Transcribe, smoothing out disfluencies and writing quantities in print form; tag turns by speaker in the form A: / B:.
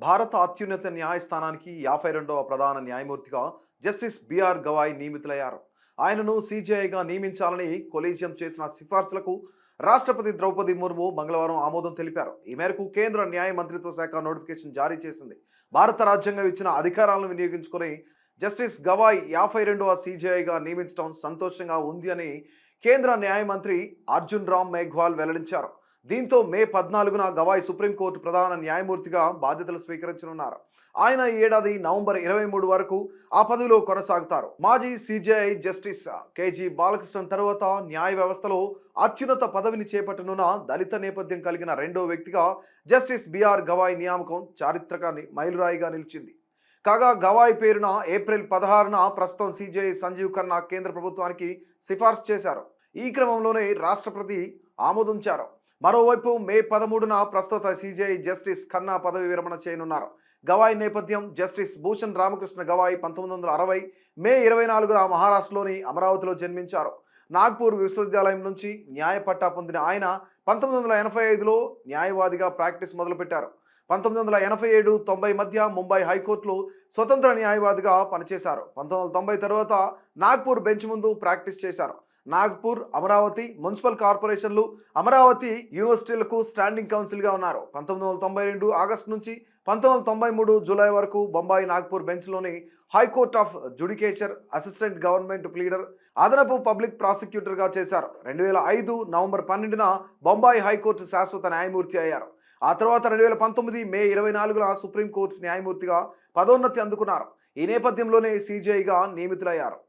A: భారత అత్యున్నత న్యాయస్థానానికి 52వ ప్రధాన న్యాయమూర్తిగా జస్టిస్ బిఆర్ గవాయ్ నియమితులయ్యారు. ఆయనను సీజేఐగా నియమించాలని కొలీజియం చేసిన సిఫార్సులకు రాష్ట్రపతి ద్రౌపది ముర్ము మంగళవారం ఆమోదం తెలిపారు. ఈ మేరకు కేంద్ర న్యాయ మంత్రిత్వ శాఖ నోటిఫికేషన్ జారీ చేసింది. భారత రాజ్యాంగం ఇచ్చిన అధికారాలను వినియోగించుకుని జస్టిస్ గవాయ్ 52వ సీజేఐగా నియమించడం సంతోషంగా ఉంది అని కేంద్ర న్యాయ మంత్రి అర్జున్ రామ్ మేఘ్వాల్ వెల్లడించారు. దీంతో మే 14న గవాయ్ సుప్రీంకోర్టు ప్రధాన న్యాయమూర్తిగా బాధ్యతలు స్వీకరించనున్నారు. ఆయన ఈ ఏడాది నవంబర్ 23 వరకు ఆ పదవిలో కొనసాగుతారు. మాజీ సిజేఐ జస్టిస్ కేజీ బాలకృష్ణన్ తర్వాత న్యాయ వ్యవస్థలో అత్యున్నత పదవిని చేపట్టనున్న దళిత నేపథ్యం కలిగిన రెండో వ్యక్తిగా జస్టిస్ బిఆర్ గవాయ్ నియామకం చారిత్రక మైలురాయిగా నిలిచింది. కాగా గవాయ్ పేరున ఏప్రిల్ 16న ప్రస్తుతం సిజేఐ సంజీవ్ ఖన్నా కేంద్ర ప్రభుత్వానికి సిఫార్సు చేశారు. ఈ క్రమంలోనే రాష్ట్రపతి ఆమోదించారు. మరోవైపు మే 13న ప్రస్తుత సిజేఐ జస్టిస్ ఖన్నా పదవి విరమణ చేయనున్నారు. గవాయ్ నేపథ్యం: జస్టిస్ భూషణ్ రామకృష్ణ గవాయ్ 1960 మే 24న మహారాష్ట్రలోని అమరావతిలో జన్మించారు. నాగ్పూర్ విశ్వవిద్యాలయం నుంచి న్యాయ పట్టా పొందిన ఆయన 1985లో న్యాయవాదిగా ప్రాక్టీస్ మొదలుపెట్టారు. 1987-90 మధ్య ముంబై హైకోర్టులో స్వతంత్ర న్యాయవాదిగా పనిచేశారు. 1990 తర్వాత నాగ్పూర్ బెంచ్ ముందు ప్రాక్టీస్ చేశారు. నాగ్పూర్, అమరావతి మున్సిపల్ కార్పొరేషన్లు, అమరావతి యూనివర్సిటీలకు స్టాండింగ్ కౌన్సిల్గా ఉన్నారు. 1992 ఆగస్టు నుంచి 1993 జూలై వరకు Bombay Nagpur బెంచ్లోని high court of జుడికేచర్ assistant government pleader, అదనపు పబ్లిక్ ప్రాసిక్యూటర్గా చేశారు. 2005 నవంబర్ 12న బొంబాయి హైకోర్టు శాశ్వత న్యాయమూర్తి అయ్యారు. ఆ తర్వాత 2019 మే 24న సుప్రీంకోర్టు న్యాయమూర్తిగా పదోన్నతి అందుకున్నారు. ఈ నేపథ్యంలోనే సీజేఐగా నియమితులయ్యారు.